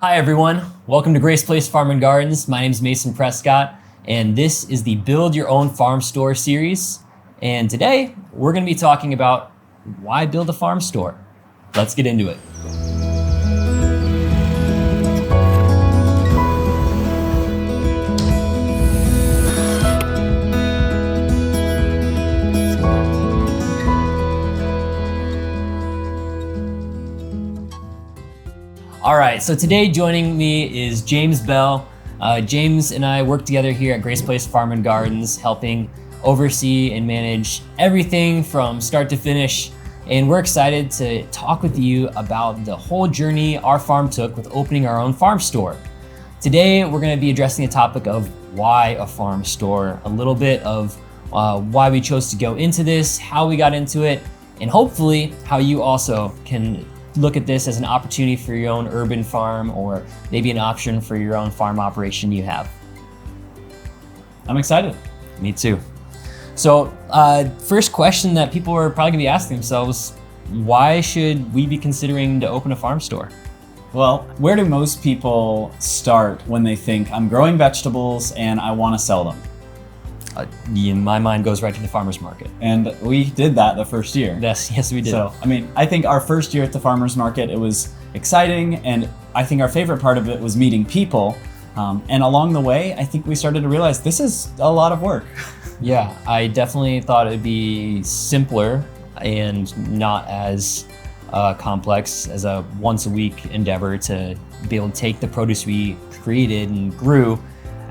Hi everyone, welcome to Grace Place Farm and Gardens. My name is Mason Prescott, and this is the Build Your Own Farm Store series. And today, we're gonna be talking about why build a farm store. Let's get into it. All right, so today joining me is James Bell. James and I work together here at Grace Place Farm and Gardens, helping oversee and manage everything from start to finish. And we're excited to talk with you about the whole journey our farm took with opening our own farm store. Today, we're gonna be addressing the topic of why a farm store, a little bit of why we chose to go into this, how we got into it, and hopefully how you also can look at this as an opportunity for your own urban farm, or maybe an option for your own farm operation you have. I'm excited. Me too. So first question that people are probably gonna be asking themselves, why should we be considering to open a farm store? Well, where do most people start when they think I'm growing vegetables and I want to sell them? My mind goes right to the farmer's market. And we did that the first year. Yes, we did. So, I think our first year at the farmer's market, it was exciting, and I think our favorite part of it was meeting people. And along the way, I think we started to realize this is a lot of work. Yeah, I definitely thought it'd be simpler and not as complex as a once a week endeavor to be able to take the produce we created and grew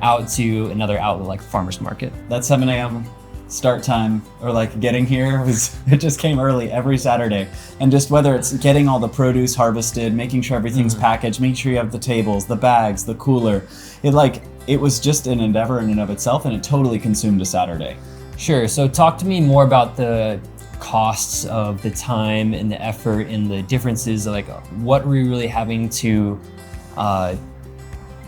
out to another outlet like the farmer's market. That 7 a.m. start time, or like getting here, it just came early every Saturday. And just whether it's getting all the produce harvested, making sure everything's packaged, making sure you have the tables, the bags, the cooler, it was just an endeavor in and of itself, and it totally consumed a Saturday. Sure, so talk to me more about the costs of the time and the effort and the differences, like what were you really having to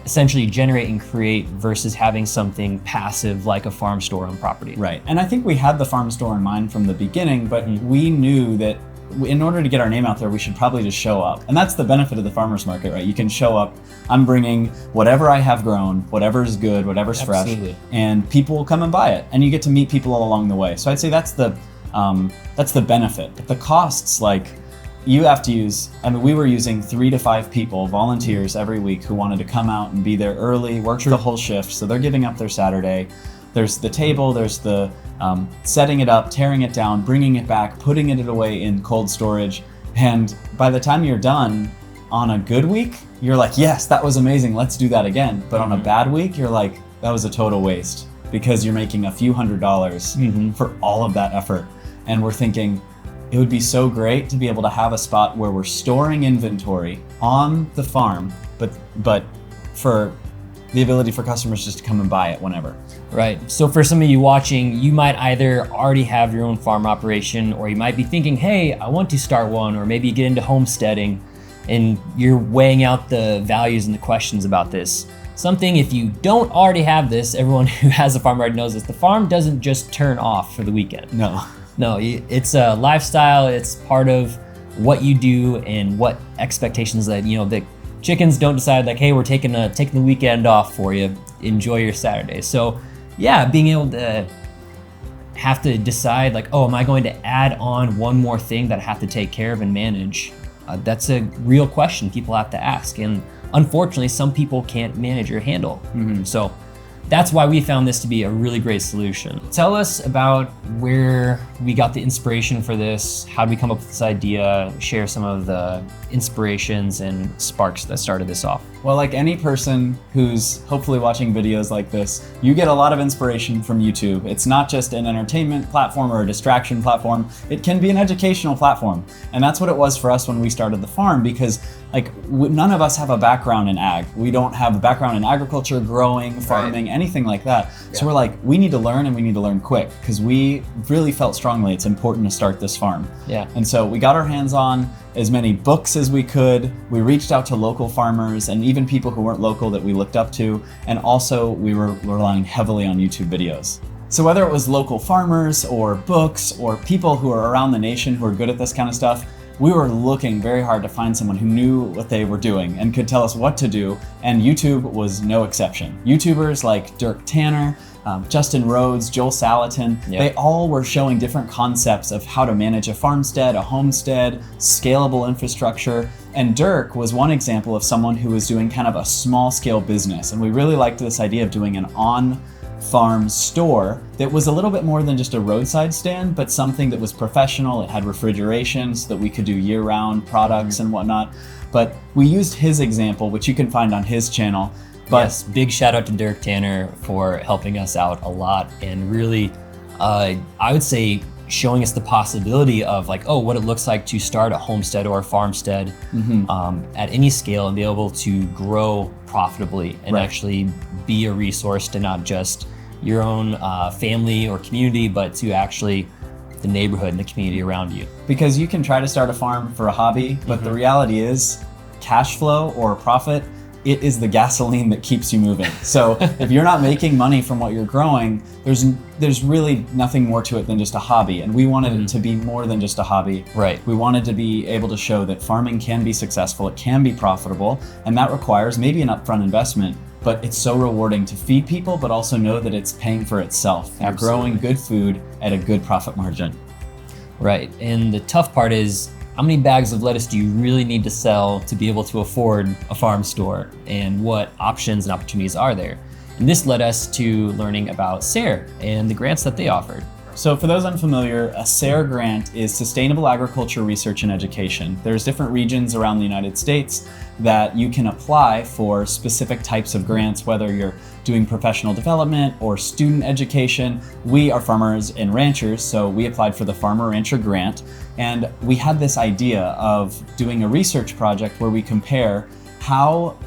essentially generate and create versus having something passive like a farm store on property. Right, and I think we had the farm store in mind from the beginning, but we knew that in order to get our name out there, we should probably just show up. And that's the benefit of the farmer's market, right? You can show up, I'm bringing whatever I have grown, whatever's good, whatever's Absolutely. fresh, and people will come and buy it. And you get to meet people all along the way. So I'd say that's the benefit. But the costs, like, you have to use, we were using 3 to 5 people, volunteers every week who wanted to come out and be there early, work the whole shift. So they're giving up their Saturday. There's the table, there's the setting it up, tearing it down, bringing it back, putting it away in cold storage. And by the time you're done, on a good week, you're like, yes, that was amazing, let's do that again. But on a bad week, you're like, that was a total waste, because you're making a few $100s for all of that effort. And we're thinking, it would be so great to be able to have a spot where we're storing inventory on the farm, but for the ability for customers just to come and buy it whenever. Right, so for some of you watching, you might either already have your own farm operation, or you might be thinking, hey, I want to start one, or maybe get into homesteading, and you're weighing out the values and the questions about this. Something, if you don't already have this, everyone who has a farm already knows this, the farm doesn't just turn off for the weekend. No, it's a lifestyle. It's part of what you do and what expectations that, the chickens don't decide like, hey, we're taking the weekend off for you. Enjoy your Saturday. So yeah, being able to have to decide like, oh, am I going to add on one more thing that I have to take care of and manage? That's a real question people have to ask. And unfortunately, some people can't manage or handle. So that's why we found this to be a really great solution. Tell us about where we got the inspiration for this. How did we come up with this idea? Share some of the inspirations and sparks that started this off. Well, like any person who's hopefully watching videos like this, you get a lot of inspiration from YouTube. It's not just an entertainment platform or a distraction platform. It can be an educational platform. And that's what it was for us when we started the farm, because none of us have a background in ag. We don't have a background in agriculture, growing, farming, anything like that. So we're like, we need to learn, and we need to learn quick, because we really felt strongly it's important to start this farm. And so we got our hands on as many books as we could. We reached out to local farmers and even people who weren't local that we looked up to. And also we were relying heavily on YouTube videos. So whether it was local farmers or books or people who are around the nation who are good at this kind of stuff, we were looking very hard to find someone who knew what they were doing and could tell us what to do, and YouTube was no exception. YouTubers like Dirk Tanner, Justin Rhodes, Joel Salatin, they all were showing different concepts of how to manage a farmstead, a homestead, scalable infrastructure. And Dirk was one example of someone who was doing kind of a small scale business. And we really liked this idea of doing an on-farm store that was a little bit more than just a roadside stand, but something that was professional. It had refrigeration so that we could do year-round products and whatnot. But we used his example, which you can find on his channel. But yes, big shout out to Dirk Tanner for helping us out a lot and really, I would say, showing us the possibility of like, oh, what it looks like to start a homestead or a farmstead at any scale and be able to grow profitably and actually be a resource to not just your own family or community, but to actually the neighborhood and the community around you. Because you can try to start a farm for a hobby, but the reality is cash flow or profit, it is the gasoline that keeps you moving. So if you're not making money from what you're growing, there's really nothing more to it than just a hobby. And we wanted it to be more than just a hobby. Right. We wanted to be able to show that farming can be successful, it can be profitable, and that requires maybe an upfront investment, but it's so rewarding to feed people, but also know that it's paying for itself. You're growing good food at a good profit margin. Right, and the tough part is, how many bags of lettuce do you really need to sell to be able to afford a farm store? And what options and opportunities are there? And this led us to learning about SARE and the grants that they offered. So for those unfamiliar, a SARE grant is Sustainable Agriculture Research and Education. There's different regions around the United States that you can apply for specific types of grants, whether you're doing professional development or student education. We are farmers and ranchers, so we applied for the Farmer Rancher Grant. And we had this idea of doing a research project where we compare how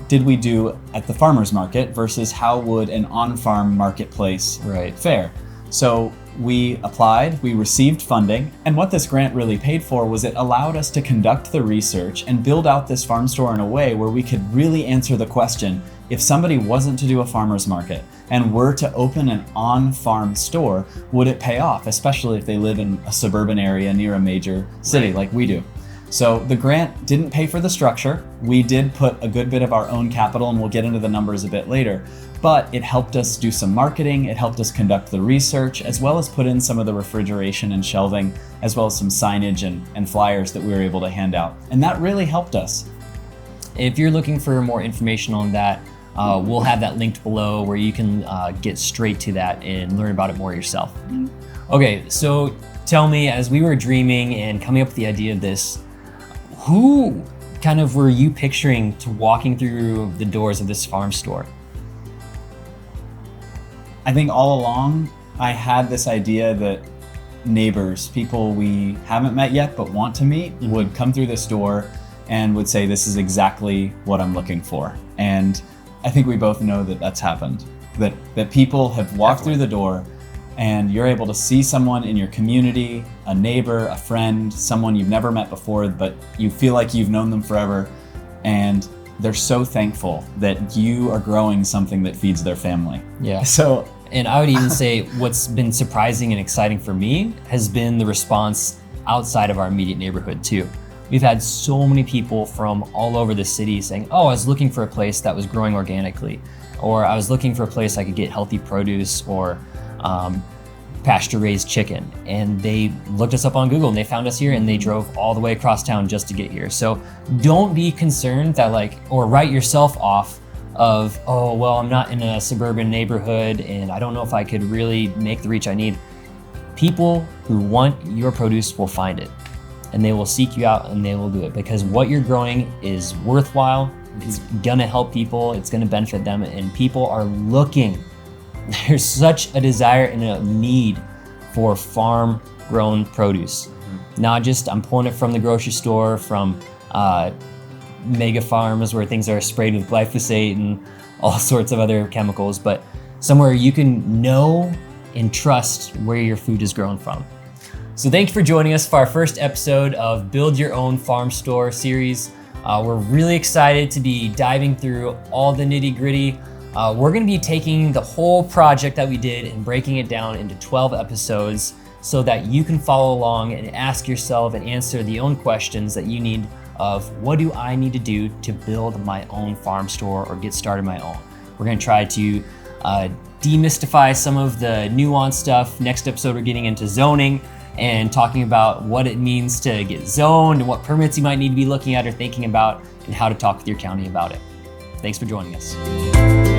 did we do at the farmer's market versus how would an on-farm marketplace fare. So we applied, we received funding, and what this grant really paid for was it allowed us to conduct the research and build out this farm store in a way where we could really answer the question, if somebody wasn't to do a farmer's market and were to open an on-farm store, would it pay off, especially if they live in a suburban area near a major city like we do? So the grant didn't pay for the structure. We did put a good bit of our own capital, and we'll get into the numbers a bit later, but it helped us do some marketing, it helped us conduct the research, as well as put in some of the refrigeration and shelving, as well as some signage and flyers that we were able to hand out. And that really helped us. If you're looking for more information on that, we'll have that linked below where you can get straight to that and learn about it more yourself. Okay, so tell me, as we were dreaming and coming up with the idea of this, who kind of were you picturing to walking through the doors of this farm store? I think all along I had this idea that neighbors, people we haven't met yet but want to meet, would come through this door and would say, this is exactly what I'm looking for. And I think we both know that that's happened, that people have walked through the door and you're able to see someone in your community, a neighbor, a friend, someone you've never met before, but you feel like you've known them forever, and they're so thankful that you are growing something that feeds their family. Yeah. So, and I would even say what's been surprising and exciting for me has been the response outside of our immediate neighborhood too. We've had so many people from all over the city saying, oh, I was looking for a place that was growing organically, or I was looking for a place I could get healthy produce or pasture-raised chicken. And they looked us up on Google and they found us here and they drove all the way across town just to get here. So don't be concerned that or write yourself off of, oh, well, I'm not in a suburban neighborhood and I don't know if I could really make the reach I need. People who want your produce will find it and they will seek you out and they will do it because what you're growing is worthwhile. It's gonna help people, it's gonna benefit them, and people are looking. There's such a desire and a need for farm-grown produce. Not just I'm pulling it from the grocery store, from mega farms where things are sprayed with glyphosate and all sorts of other chemicals, but somewhere you can know and trust where your food is grown from. So thank you for joining us for our first episode of Build Your Own Farm Store series. We're really excited to be diving through all the nitty-gritty. We're gonna be taking the whole project that we did and breaking it down into 12 episodes so that you can follow along and ask yourself and answer the own questions that you need of what do I need to do to build my own farm store or get started my own. We're going to try to demystify some of the nuanced stuff. Next episode, we're getting into zoning and talking about what it means to get zoned and what permits you might need to be looking at or thinking about and how to talk with your county about it. Thanks for joining us.